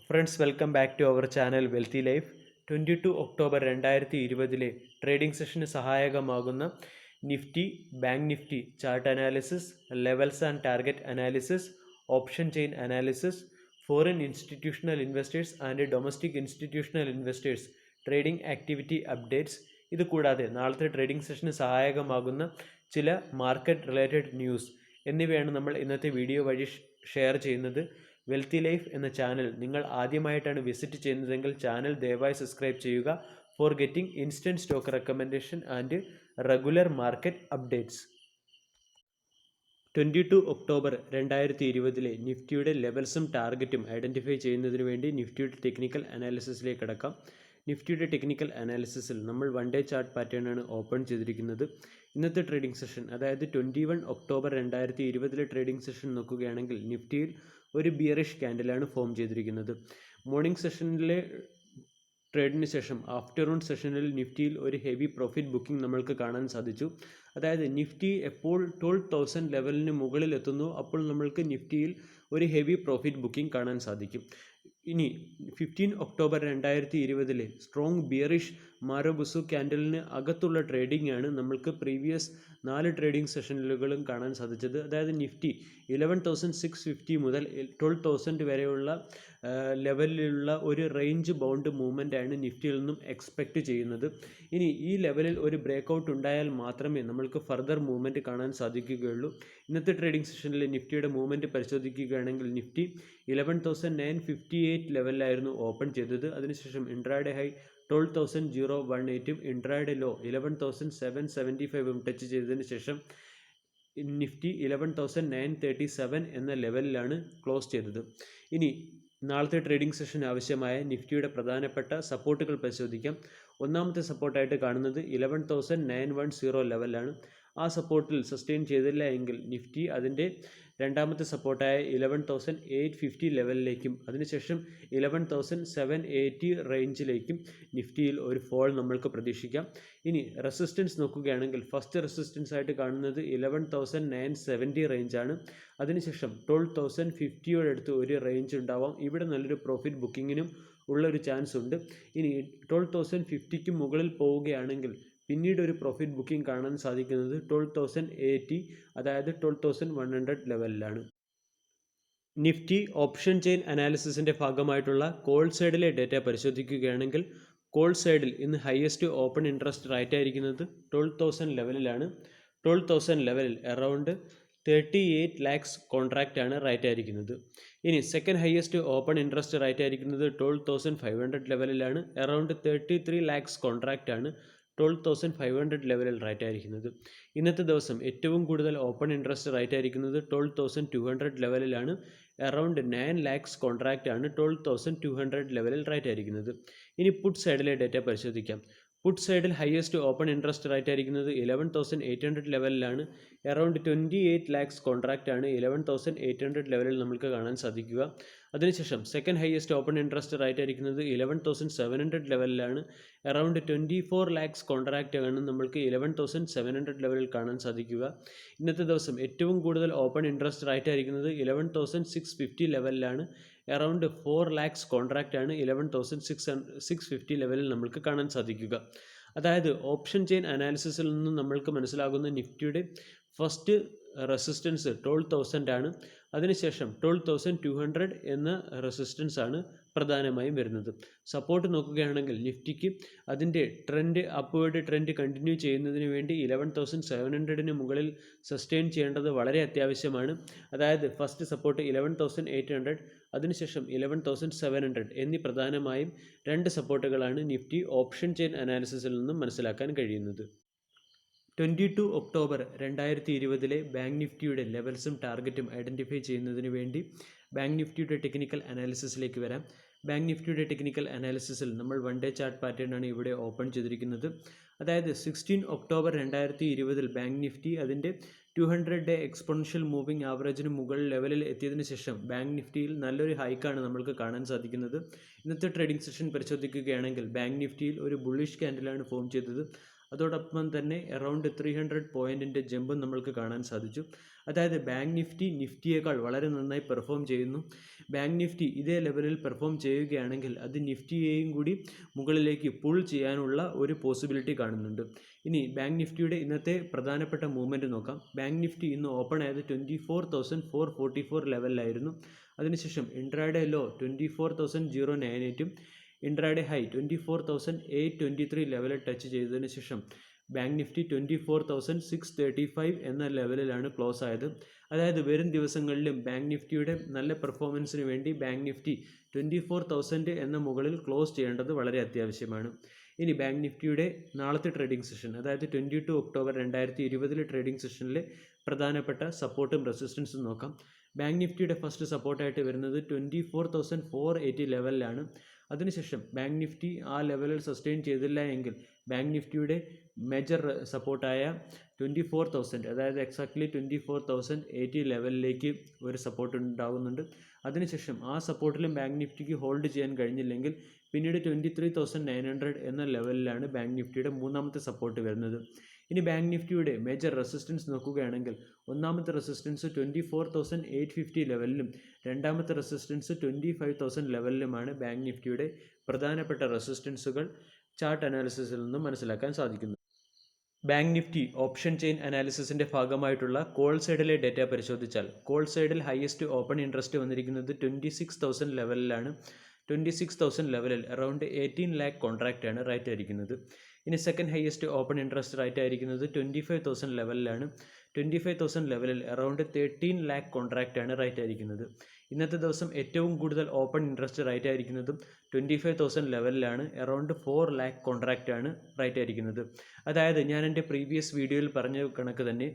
Friends, welcome back to our channel wealthy life. 22 October 2020 trading സെഷന് സഹായകമാകുന്ന Nifty, bank Nifty chart analysis, levels and target analysis, option chain analysis, foreign institutional investors and domestic institutional investors trading activity updates, ഇത് കൂടാതെ നാളത്തെ trading സെഷന് സഹായകമാകുന്ന ചില market related news എന്നിവയാണ് നമ്മൾ ഇന്നത്തെ വീഡിയോ വഴി ഷെയർ ചെയ്യുന്നത്. വെൽത്തി ലൈഫ് എന്ന ചാനൽ നിങ്ങൾ ആദ്യമായിട്ടാണ് വിസിറ്റ് ചെയ്യുന്നതെങ്കിൽ ചാനൽ ദയവായി സബ്സ്ക്രൈബ് ചെയ്യുക for getting instant stock recommendation and regular market updates. 22 October 2020 നിഫ്റ്റിയുടെ ലെവൽസും ടാർഗറ്റും ഐഡൻറ്റിഫൈ ചെയ്യുന്നതിന് വേണ്ടി നിഫ്റ്റിയുടെ ടെക്നിക്കൽ അനാലിസിസിലേക്ക് കടക്കാം. നിഫ്റ്റിയുടെ ടെക്നിക്കൽ അനാലിസിസിൽ നമ്മൾ 1 ഡേ ചാർട്ട് പാറ്റേൺ ആണ് ഓപ്പൺ ചെയ്തിരിക്കുന്നത്. ഇന്നത്തെ ട്രേഡിംഗ് സെഷൻ, അതായത് 21 ഒക്ടോബർ 2020 ട്രേഡിംഗ് സെഷൻ നോക്കുകയാണെങ്കിൽ നിഫ്റ്റിയിൽ ഒരു ബിയറിഷ് ക്യാൻഡിലാണ് ഫോം ചെയ്തിരിക്കുന്നത്. മോർണിംഗ് സെഷനിലെ ട്രേഡിന് ശേഷം ആഫ്റ്റർനൂൺ സെഷനിൽ നിഫ്റ്റിയിൽ ഒരു ഹെവി പ്രോഫിറ്റ് ബുക്കിംഗ് നമ്മൾക്ക് കാണാൻ സാധിച്ചു. അതായത് നിഫ്റ്റി എപ്പോൾ 12,000 ലെവലിന് മുകളിൽ എത്തുന്നു അപ്പോൾ നമ്മൾക്ക് നിഫ്റ്റിയിൽ ഒരു ഹെവി പ്രോഫിറ്റ് ബുക്കിംഗ് കാണാൻ സാധിക്കും. ഇനി 15 ഒക്ടോബർ 2020 സ്ട്രോങ് ബിയറിഷ് മാരോബുസു ക്യാൻഡലിന് അകത്തുള്ള ട്രേഡിംഗ് ആണ് നമ്മൾക്ക് പ്രീവിയസ് 4 ട്രേഡിംഗ് സെഷനുകളും കാണാൻ സാധിച്ചത്. അതായത് നിഫ്റ്റി 11,650 മുതൽ 12,000 വരെയുള്ള ലെവലിലുള്ള ഒരു റേഞ്ച് ബൗണ്ട് മൂവ്മെൻ്റ് ആണ് നിഫ്റ്റിയിൽ നിന്നും എക്സ്പെക്റ്റ് ചെയ്യുന്നത്. ഇനി ഈ ലെവലിൽ ഒരു ബ്രേക്കൗട്ട് ഉണ്ടായാൽ മാത്രമേ നമ്മൾക്ക് ഫർദർ മൂവ്മെൻറ്റ് കാണാൻ സാധിക്കുകയുള്ളൂ. ഇന്നത്തെ ട്രേഡിംഗ് സെഷനിൽ നിഫ്റ്റിയുടെ മൂവ്മെൻറ്റ് പരിശോധിക്കുകയാണെങ്കിൽ നിഫ്റ്റി 11,958 ലെവലിലായിരുന്നു ഓപ്പൺ ചെയ്തത്. അതിനുശേഷം ഇൻട്രാഡേ ഹൈ 12,018ഉം ഇൻട്രാഡേ ലോ 11,775ഉം ടച്ച് ചെയ്തതിന് ശേഷം നിഫ്റ്റി 11,937 എന്ന ലെവലിലാണ് ക്ലോസ് ചെയ്തത്. ഇനി നാളത്തെ ട്രേഡിംഗ് സെഷന് ആവശ്യമായ നിഫ്റ്റിയുടെ പ്രധാനപ്പെട്ട സപ്പോർട്ടുകൾ പരിശോധിക്കാം. ഒന്നാമത്തെ സപ്പോർട്ടായിട്ട് കാണുന്നത് 11,910 ലെവലാണ്. ആ സപ്പോർട്ടിൽ സസ്റ്റെയിൻ ചെയ്തില്ല എങ്കിൽ നിഫ്റ്റി അതിൻ്റെ രണ്ടാമത്തെ സപ്പോർട്ടായ 11,850 ലെവലിലേക്കും അതിനുശേഷം 11,780 റേഞ്ചിലേക്കും നിഫ്റ്റിയിൽ ഒരു ഫോൾ നമ്മൾക്ക് പ്രതീക്ഷിക്കാം. ഇനി റെസിസ്റ്റൻസ് നോക്കുകയാണെങ്കിൽ ഫസ്റ്റ് റെസിസ്റ്റൻസ് ആയിട്ട് കാണുന്നത് 11,970 റേഞ്ചാണ്. അതിനുശേഷം 12,050 അടുത്ത് ഒരു റേഞ്ച് ഉണ്ടാവാം. ഇവിടെ നല്ലൊരു പ്രോഫിറ്റ് ബുക്കിങ്ങിനും ഉള്ളൊരു ചാൻസ് ഉണ്ട്. ഇനി 12,050 മുകളിൽ പോവുകയാണെങ്കിൽ പിന്നീട് ഒരു പ്രോഫിറ്റ് ബുക്കിംഗ് കാണാൻ സാധിക്കുന്നത് 12,080, അതായത് 12,100 ലെവലിലാണ്. നിഫ്റ്റി ഓപ്ഷൻ ചെയിൻ അനാലിസിസിൻ്റെ ഭാഗമായിട്ടുള്ള കോൾ സൈഡിലെ ഡേറ്റ പരിശോധിക്കുകയാണെങ്കിൽ കോൾ സൈഡിൽ ഇന്ന് ഹയസ്റ്റ് ഓപ്പൺ ഇൻട്രസ്റ്റ് റേറ്റ് ആയിരിക്കുന്നത് 12,000 ലെവലിലാണ്. 12,000 ലെവലിൽ അറൗണ്ട് 38 ലാക്സ് കോൺട്രാക്റ്റ് ആണ് റേറ്റ് ആയിരിക്കുന്നത്. ഇനി second highest open interest rate ആയിരിക്കുന്നത് 12,500 ലെവലിലാണ്. അറൗണ്ട് 33 ലാക്സ് കോൺട്രാക്റ്റ് ആണ് 12,500 ലെവലിൽ റേറ്റ് ആയിരിക്കുന്നത്. ഇന്നത്തെ ദിവസം ഏറ്റവും കൂടുതൽ ഓപ്പൺ ഇൻട്രസ്റ്റ് റേറ്റ് ആയിരിക്കുന്നത് 12,200 ലെവലിലാണ്. അറൗണ്ട് 9 ലാക്സ് കോൺട്രാക്റ്റ് ആണ് 12,200 ലെവലിൽ റേറ്റ് ആയിരിക്കുന്നത്. ഇനി പുട്ട് സൈഡിലെ ഡേറ്റ പരിശോധിക്കാം. പുട്ട് സൈഡിൽ ഹയസ്റ്റ് ഓപ്പൺ ഇൻട്രസ്റ്റ് റേറ്റ് ആയിരിക്കുന്നത് 11,800 ലെവലിലാണ്. അറൗണ്ട് 28 ലാക്സ് കോൺട്രാക്റ്റ് ആണ് 11,800 ലെവലിൽ നമുക്ക് കാണാൻ സാധിക്കുക. അതിനുശേഷം second highest open interest rate ആയിരിക്കുന്നത് 11,700 ലെവലിലാണ്. അറൗണ്ട് 24 ലാക്സ് കോൺട്രാക്റ്റ് ആണ് നമ്മൾക്ക് 11,700 ലെവലിൽ കാണാൻ സാധിക്കുക. ഇന്നത്തെ ദിവസം ഏറ്റവും കൂടുതൽ ഓപ്പൺ ഇൻട്രസ്റ്റ് റേറ്റ് ആയിരിക്കുന്നത് 11,650 ലെവലിലാണ്. അറൗണ്ട് 4 ലാക്സ് കോൺട്രാക്റ്റ് ആണ് 11,650 ലെവലിൽ നമ്മൾക്ക് കാണാൻ സാധിക്കുക. അതായത് ഓപ്ഷൻ ചെയിൻ അനാലിസിസിൽ നിന്നും നമ്മൾക്ക് മനസ്സിലാകുന്ന നിഫ്റ്റിയുടെ ഫസ്റ്റ് റെസിസ്റ്റൻസ് 12,000 ആണ്. അതിനുശേഷം 12,200 എന്ന റെസിസ്റ്റൻസ് ആണ് പ്രധാനമായും വരുന്നത്. സപ്പോർട്ട് നോക്കുകയാണെങ്കിൽ നിഫ്റ്റിക്ക് അതിൻ്റെ അപ്വേർഡ് ട്രെൻഡ് കണ്ടിന്യൂ ചെയ്യുന്നതിന് വേണ്ടി 11,700 മുകളിൽ സസ്റ്റെയിൻ ചെയ്യേണ്ടത് വളരെ അത്യാവശ്യമാണ്. അതായത് ഫസ്റ്റ് സപ്പോർട്ട് 11,800, അതിനുശേഷം 11,700 എന്നീ പ്രധാനമായും 2 സപ്പോർട്ടുകളാണ് നിഫ്റ്റി ഓപ്ഷൻ ചെയിൻ അനാലിസിസിൽ നിന്നും മനസ്സിലാക്കാൻ കഴിയുന്നത്. 22 ഒക്ടോബർ 2020 ബാങ്ക് നിഫ്റ്റിയുടെ ലെവൽസും ടാർഗറ്റും ഐഡൻറ്റിഫൈ ചെയ്യുന്നതിന് വേണ്ടി ബാങ്ക് നിഫ്റ്റിയുടെ ടെക്നിക്കൽ അനാലിസിസിലേക്ക് വരാം. ബാങ്ക് നിഫ്റ്റിയുടെ ടെക്നിക്കൽ അനാലിസിസിൽ നമ്മൾ 1 ഡേ ചാർട്ട് പാറ്റേൺ ആണ് ഇവിടെ ഓപ്പൺ ചെയ്തിരിക്കുന്നത്. അതായത് 16 ഒക്ടോബർ 2020 ബാങ്ക് നിഫ്റ്റി അതിൻ്റെ 200 ഡേ എക്സ്പോണൻഷ്യൽ മൂവിംഗ് ആവറേജിന് മുകളിൽ ലെവലിൽ എത്തിയതിനു ശേഷം ബാങ്ക് നിഫ്റ്റിയിൽ നല്ലൊരു ഹൈക്കാണ് നമ്മൾക്ക് കാണാൻ സാധിക്കുന്നത്. ഇന്നത്തെ ട്രേഡിംഗ് സെഷൻ പരിശോധിക്കുകയാണെങ്കിൽ ബാങ്ക് നിഫ്റ്റിയിൽ ഒരു ബുള്ളിഷ് ക്യാൻഡിലാണ് ഫോം ചെയ്തത്. അതോടൊപ്പം തന്നെ അറൗണ്ട് 300 പോയിൻറ്റിൻ്റെ ജമ്പും നമ്മൾക്ക് കാണാൻ സാധിച്ചു. അതായത് ബാങ്ക് നിഫ്റ്റിയേക്കാൾ വളരെ നന്നായി പെർഫോം ചെയ്യുന്നു. ബാങ്ക് നിഫ്റ്റി ഇതേ ലെവലിൽ പെർഫോം ചെയ്യുകയാണെങ്കിൽ അത് നിഫ്റ്റിയെയും കൂടി മുകളിലേക്ക് പുൾ ചെയ്യാനുള്ള ഒരു പോസിബിലിറ്റി കാണുന്നുണ്ട്. ഇനി ബാങ്ക് നിഫ്റ്റിയുടെ ഇന്നത്തെ പ്രധാനപ്പെട്ട മൂവ്മെൻറ്റ് നോക്കാം. ബാങ്ക് നിഫ്റ്റി ഇന്ന് ഓപ്പൺ ആയത് 24,444 ലെവലിലായിരുന്നു. അതിനുശേഷം ഇൻട്രാഡേ ലോ 24,098ഉം ഇൻട്രാഡേ ഹൈ 24,823 ലെവലിൽ ടച്ച് ചെയ്തതിനു ശേഷം ബാങ്ക് നിഫ്റ്റി 24,635 എന്ന ലെവലിലാണ് ക്ലോസ് ആയത്. അതായത് വരും ദിവസങ്ങളിലും ബാങ്ക് നിഫ്റ്റിയുടെ നല്ല പെർഫോമൻസിന് വേണ്ടി ബാങ്ക് നിഫ്റ്റി 24,000 എന്ന മുകളിൽ ക്ലോസ് ചെയ്യേണ്ടത് വളരെ അത്യാവശ്യമാണ്. ഇനി ബാങ്ക് നിഫ്റ്റിയുടെ നാളത്തെ ട്രേഡിംഗ് സെഷൻ, അതായത് 22 ഒക്ടോബർ 2020 ട്രേഡിംഗ് സെഷനിലെ പ്രധാനപ്പെട്ട സപ്പോർട്ടും റെസിസ്റ്റൻസും നോക്കാം. ബാങ്ക് നിഫ്റ്റിയുടെ ഫസ്റ്റ് സപ്പോർട്ടായിട്ട് വരുന്നത് 24,480 ലെവലിലാണ്. അതിനുശേഷം ബാങ്ക് നിഫ്റ്റി ആ ലെവലിൽ സസ്റ്റെയിൻ ചെയ്തില്ല എങ്കിൽ ബാങ്ക് നിഫ്റ്റിയുടെ മേജർ സപ്പോർട്ടായ 24,000, അതായത് എക്സാക്ട്ലി 24,080 ലെവലിലേക്ക് ഒരു സപ്പോർട്ട് ഉണ്ടാകുന്നുണ്ട്. അതിനുശേഷം ആ സപ്പോർട്ടിലും ബാങ്ക് നിഫ്റ്റിക്ക് ഹോൾഡ് ചെയ്യാൻ കഴിഞ്ഞില്ലെങ്കിൽ പിന്നീട് 23,900 എന്ന ലെവലിലാണ് ബാങ്ക് നിഫ്റ്റിയുടെ മൂന്നാമത്തെ സപ്പോർട്ട് വരുന്നത്. ഇനി ബാങ്ക് നിഫ്റ്റിയുടെ മേജർ റെസിസ്റ്റൻസ് നോക്കുകയാണെങ്കിൽ ഒന്നാമത്തെ റെസിസ്റ്റൻസ് 24,850 ലെവലിലും രണ്ടാമത്തെ റെസിസ്റ്റൻസ് 25,000 ലെവലിലുമാണ് ബാങ്ക് നിഫ്റ്റിയുടെ പ്രധാനപ്പെട്ട റെസിസ്റ്റൻസുകൾ ചാർട്ട് അനാലിസിസിൽ നിന്നും മനസ്സിലാക്കാൻ സാധിക്കുന്നു. ബാങ്ക് നിഫ്റ്റി ഓപ്ഷൻ ചെയിൻ അനാലിസിസിൻ്റെ ഭാഗമായിട്ടുള്ള കോൾ സൈഡിലെ ഡേറ്റ പരിശോധിച്ചാൽ കോൾ സൈഡിൽ ഹയസ്റ്റ് ഓപ്പൺ ഇൻട്രസ്റ്റ് വന്നിരിക്കുന്നത് 26,000 ലെവലിലാണ്. 26,000 ലെവലിൽ അറൗണ്ട് 18 lakh കോൺട്രാക്റ്റ് ആണ് റൈറ്റ് ആയിരിക്കുന്നത്. ഇനി second highest open interest right ആയിരിക്കുന്നത് 25,000 ലെവലിലാണ്. 25,000 ലെവലിൽ അറൗണ്ട് 13 lakh കോൺട്രാക്റ്റ് ആണ് റൈറ്റ് ആയിരിക്കുന്നത്. ഇന്നത്തെ ദിവസം ഏറ്റവും കൂടുതൽ ഓപ്പൺ ഇൻട്രസ്റ്റ് റൈറ്റ് ആയിരിക്കുന്നതും 25,000 ലെവലിലാണ്. അറൗണ്ട് 4 lakh കോൺട്രാക്റ്റ് ആണ് റൈറ്റ് ആയിരിക്കുന്നത്. അതായത് ഞാൻ എൻ്റെ പ്രീവിയസ് വീഡിയോയിൽ പറഞ്ഞ കണക്ക് തന്നെ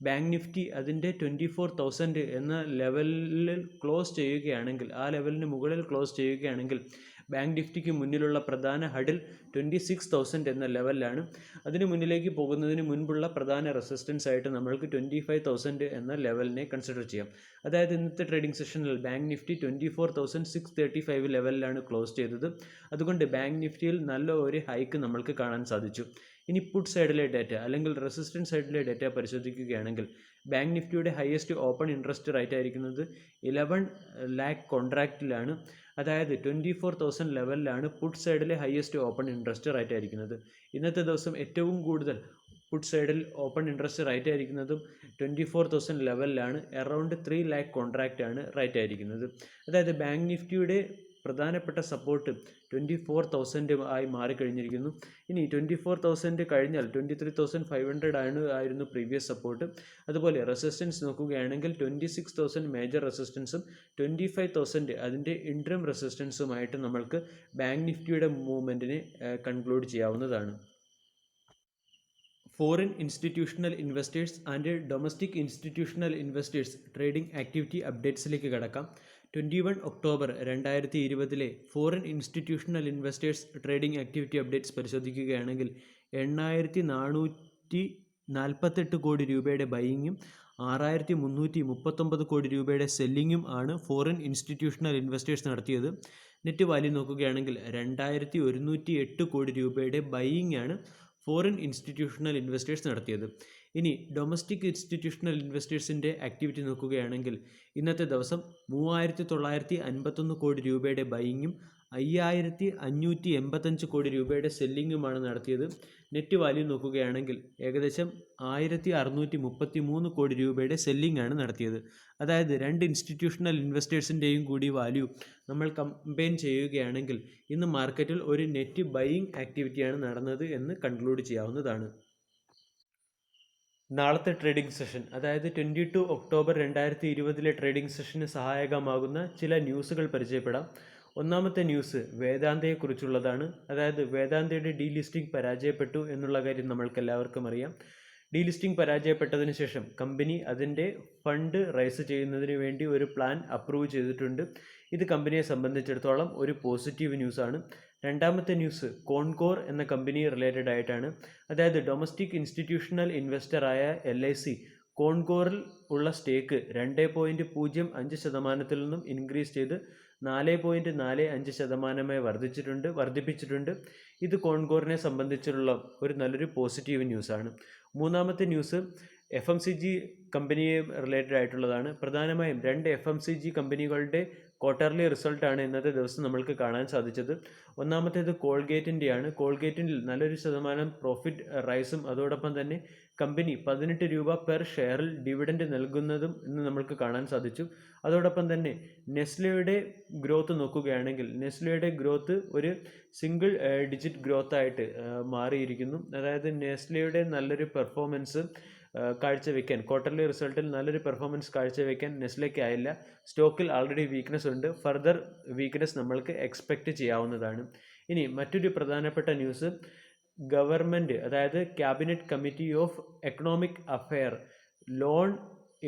ബാങ്ക് നിഫ്റ്റി അതിൻ്റെ 24,000 എന്ന ലെവലിൽ ക്ലോസ് ചെയ്യുകയാണെങ്കിൽ, ആ ലെവലിന് മുകളിൽ ക്ലോസ് ചെയ്യുകയാണെങ്കിൽ ബാങ്ക് നിഫ്റ്റിക്ക് മുന്നിലുള്ള പ്രധാന ഹഡിൽ 26,000 എന്ന ലെവലിലാണ്. അതിന് മുന്നിലേക്ക് പോകുന്നതിന് മുൻപുള്ള പ്രധാന റെസിസ്റ്റൻസ് ആയിട്ട് നമ്മൾക്ക് 25,000 എന്ന ലെവലിനെ കൺസിഡർ ചെയ്യാം. അതായത് ഇന്നത്തെ ട്രേഡിംഗ് സെഷനിൽ ബാങ്ക് നിഫ്റ്റി 24,635 ലെവലിലാണ് ക്ലോസ് ചെയ്തത്. അതുകൊണ്ട് ബാങ്ക് നിഫ്റ്റിയിൽ നല്ല ഒരു ഹൈക്ക് നമ്മൾക്ക് കാണാൻ സാധിച്ചു. ഇനി പുട്ട് സൈഡിലെ ഡേറ്റ അല്ലെങ്കിൽ റെസിസ്റ്റൻസ് സൈഡിലെ ഡേറ്റ പരിശോധിക്കുകയാണെങ്കിൽ ബാങ്ക് നിഫ്റ്റിയുടെ ഹയസ്റ്റ് ഓപ്പൺ ഇൻട്രസ്റ്റ് റൈറ്റ് ആയിരിക്കുന്നത് 11 lakh കോൺട്രാക്റ്റിലാണ്. അതായത് 24,000 ലെവലിലാണ് പുട്ട് സൈഡിലെ ഹയസ്റ്റ് ഓപ്പൺ ഇൻട്രസ്റ്റ് റൈറ്റ് ആയിരിക്കുന്നത്. ഇന്നത്തെ ദിവസം ഏറ്റവും കൂടുതൽ പുട്ട് സൈഡിൽ ഓപ്പൺ ഇൻട്രസ്റ്റ് റൈറ്റ് ആയിരിക്കുന്നതും 24,000 ലെവലിലാണ്. അറൗണ്ട് 3 lakh കോൺട്രാക്റ്റ് ആണ് റൈറ്റ് ആയിരിക്കുന്നത്. അതായത് ബാങ്ക് നിഫ്റ്റിയുടെ പ്രധാനപ്പെട്ട സപ്പോർട്ട് 24,000 ആയി മാറിക്കഴിഞ്ഞിരിക്കുന്നു. ഇനി 24,000 കഴിഞ്ഞാൽ 23,500 ആയിരുന്നു പ്രീവിയസ് സപ്പോർട്ട്. അതുപോലെ റെസിസ്റ്റൻസ് നോക്കുകയാണെങ്കിൽ 26,000 മേജർ റെസിസ്റ്റൻസും 25,000 അതിൻ്റെ ഇൻട്രം റെസിസ്റ്റൻസുമായിട്ട് നമ്മൾക്ക് ബാങ്ക് നിഫ്റ്റിയുടെ മൂവ്മെൻറ്റിനെ കൺക്ലൂഡ് ചെയ്യാവുന്നതാണ്. Foreign institutional investors and domestic institutional investors trading activity അപ്ഡേറ്റ്സിലേക്ക് കടക്കാം. 21 October 2020 foreign institutional investors trading activity updates പരിശോധിക്കുകയാണെങ്കിൽ 8,448 കോടി രൂപയുടെ ബൈയിങ്ങും 6,339 കോടി രൂപയുടെ സെല്ലിങ്ങും ആണ് ഫോറിൻ ഇൻസ്റ്റിറ്റ്യൂഷണൽ ഇൻവെസ്റ്റേഴ്സ് നടത്തിയത്. നെറ്റ് വാല്യൂ നോക്കുകയാണെങ്കിൽ 2,108 കോടി രൂപയുടെ ബൈയിങ് ആണ് ഫോറിൻ ഇൻസ്റ്റിറ്റ്യൂഷണൽ ഇൻവെസ്റ്റേഴ്സ് നടത്തിയത്. ഇനി ഡൊമസ്റ്റിക് ഇൻസ്റ്റിറ്റ്യൂഷണൽ ഇൻവെസ്റ്റേഴ്സിൻ്റെ ആക്ടിവിറ്റി നോക്കുകയാണെങ്കിൽ ഇന്നത്തെ ദിവസം 3,951 കോടി രൂപയുടെ ബൈയിങ്ങും 5,585 കോടി രൂപയുടെ സെല്ലിങ്ങുമാണ് നടത്തിയത്. നെറ്റ് വാല്യൂ നോക്കുകയാണെങ്കിൽ ഏകദേശം 1,633 കോടി രൂപയുടെ സെല്ലിംഗ് ആണ് നടത്തിയത്. അതായത് രണ്ട് ഇൻസ്റ്റിറ്റ്യൂഷണൽ ഇൻവെസ്റ്റേഴ്സിൻ്റെയും കൂടി വാല്യൂ നമ്മൾ കമ്പൈൻ ചെയ്യുകയാണെങ്കിൽ ഇന്ന് മാർക്കറ്റിൽ ഒരു നെറ്റ് ബൈയിങ് ആക്ടിവിറ്റിയാണ് നടന്നത് എന്ന് കൺക്ലൂഡ് ചെയ്യാവുന്നതാണ്. നാളത്തെ ട്രേഡിംഗ് സെഷൻ, അതായത് 22 ഒക്ടോബർ 2020 ട്രേഡിംഗ് സെഷന് സഹായകമാകുന്ന ചില ന്യൂസുകൾ പരിചയപ്പെടാം. ഒന്നാമത്തെ ന്യൂസ് വേദാന്തയെക്കുറിച്ചുള്ളതാണ്. അതായത് വേദാന്തയുടെ ഡീലിസ്റ്റിംഗ് പരാജയപ്പെട്ടു എന്നുള്ള കാര്യം നമ്മൾക്കെല്ലാവർക്കും അറിയാം. ഡീലിസ്റ്റിംഗ് പരാജയപ്പെട്ടതിന് ശേഷം കമ്പനി അതിൻ്റെ ഫണ്ട് റൈസ് ചെയ്യുന്നതിന് വേണ്ടി ഒരു പ്ലാൻ അപ്രൂവ് ചെയ്തിട്ടുണ്ട്. ഇത് കമ്പനിയെ സംബന്ധിച്ചിടത്തോളം ഒരു പോസിറ്റീവ് ന്യൂസാണ്. രണ്ടാമത്തെ ന്യൂസ് കോൺകോർ എന്ന കമ്പനി റിലേറ്റഡ് ആയിട്ടാണ്. അതായത് ഡൊമസ്റ്റിക് ഇൻസ്റ്റിറ്റ്യൂഷണൽ ഇൻവെസ്റ്ററായ LIC കോൺകോറിൽ ഉള്ള സ്റ്റേക്ക് 2.05% നിന്നും ഇൻക്രീസ് ചെയ്ത് 4.45% വർദ്ധിപ്പിച്ചിട്ടുണ്ട്. ഇത് കോൺകോറിനെ സംബന്ധിച്ചുള്ള ഒരു നല്ലൊരു പോസിറ്റീവ് ന്യൂസാണ്. മൂന്നാമത്തെ ന്യൂസ് FMCG കമ്പനിയെ റിലേറ്റഡ് ആയിട്ടുള്ളതാണ്. പ്രധാനമായും 2 FMCG കമ്പനികളുടെ ക്വാർട്ടർലി റിസൾട്ടാണ് ഇന്നത്തെ ദിവസം നമ്മൾക്ക് കാണാൻ സാധിച്ചത്. ഒന്നാമത്തേത് കോൾഗേറ്റിൻ്റെയാണ്. കോൾഗേറ്റിൽ നല്ലൊരു ശതമാനം പ്രോഫിറ്റ് റൈസും അതോടൊപ്പം തന്നെ കമ്പനി 18 രൂപ പെർ ഷെയറിൽ ഡിവിഡൻഡ് നൽകുന്നതും ഇന്ന് നമ്മൾക്ക് കാണാൻ സാധിച്ചു. അതോടൊപ്പം തന്നെ നെസ്ലയുടെ ഗ്രോത്ത് നോക്കുകയാണെങ്കിൽ നെസ്ലയുടെ ഗ്രോത്ത് ഒരു സിംഗിൾ ഡിജിറ്റ് ഗ്രോത്ത് ആയിട്ട് മാറിയിരിക്കുന്നു. അതായത് നെസ്ലയുടെ നല്ലൊരു പെർഫോമൻസ് കാഴ്ചവെക്കാൻ ക്വാർട്ടർലി റിസൾട്ടിൽ നല്ലൊരു പെർഫോമൻസ് കാഴ്ചവെക്കാൻ നെസ്ലയ്ക്കായില്ല. സ്റ്റോക്കിൽ ആൾറെഡി വീക്ക്നെസ് ഉണ്ട്. ഫർദർ വീക്ക്നെസ് നമ്മൾക്ക് എക്സ്പെക്റ്റ് ചെയ്യാവുന്നതാണ്. ഇനി മറ്റൊരു പ്രധാനപ്പെട്ട ന്യൂസ്, ഗവൺമെൻറ് അതായത് cabinet committee of economic affair loan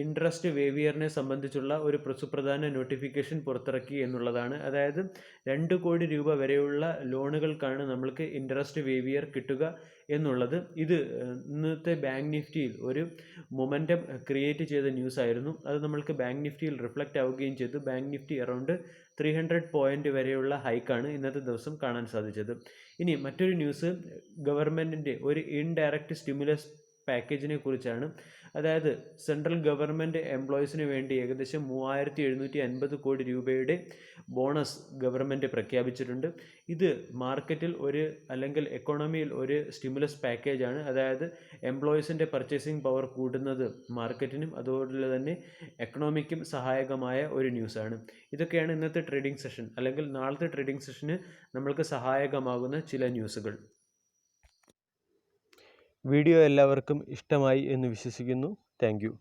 interest വേവിയറിനെ സംബന്ധിച്ചുള്ള ഒരു സുപ്രധാന നോട്ടിഫിക്കേഷൻ പുറത്തിറക്കി എന്നുള്ളതാണ്. അതായത് 2 കോടി രൂപ വരെയുള്ള ലോണുകൾക്കാണ് നമ്മൾക്ക് ഇൻട്രസ്റ്റ് വേവിയർ കിട്ടുക എന്നുള്ളത്. ഇത് ഇന്നത്തെ ബാങ്ക് നിഫ്റ്റിയിൽ ഒരു മൊമെൻറ്റം ക്രിയേറ്റ് ചെയ്ത ന്യൂസ് ആയിരുന്നു. അത് നമ്മൾക്ക് ബാങ്ക് നിഫ്റ്റിയിൽ റിഫ്ലക്റ്റ് ആവുകയും ചെയ്തു. ബാങ്ക് നിഫ്റ്റി അറൗണ്ട് 300 പോയിൻ്റ് വരെയുള്ള ഹൈക്കാണ് ഇന്നത്തെ ദിവസം കാണാൻ സാധിച്ചത്. ഇനി മറ്റൊരു ന്യൂസ് ഗവൺമെൻറ്റിൻ്റെ ഒരു ഇൻഡയറക്റ്റ് സ്റ്റിമുലസ് പാക്കേജിനെ കുറിച്ചാണ്. അതായത് സെൻട്രൽ ഗവൺമെൻറ് എംപ്ലോയീസിന് വേണ്ടി ഏകദേശം 3750 കോടി രൂപയുടെ ബോണസ് ഗവൺമെൻറ് പ്രഖ്യാപിച്ചിട്ടുണ്ട്. ഇത് മാർക്കറ്റിൽ അല്ലെങ്കിൽ എക്കോണമിയിൽ ഒരു സ്റ്റിമുലസ് പാക്കേജാണ്. അതായത് എംപ്ലോയീസിൻ്റെ പർച്ചേസിംഗ് പവർ കൂടുന്നത് മാർക്കറ്റിനും അതുപോലെ തന്നെ എക്കണോമിക്കും സഹായകമായ ഒരു ന്യൂസാണ്. ഇതൊക്കെയാണ് ഇന്നത്തെ ട്രേഡിംഗ് സെഷൻ അല്ലെങ്കിൽ നാളത്തെ ട്രേഡിംഗ് സെഷന് നമ്മൾക്ക് സഹായകമാകുന്ന ചില ന്യൂസുകൾ. വീഡിയോ എല്ലാവർക്കും ഇഷ്ടമായി എന്ന് വിശ്വസിക്കുന്നു. Thank you.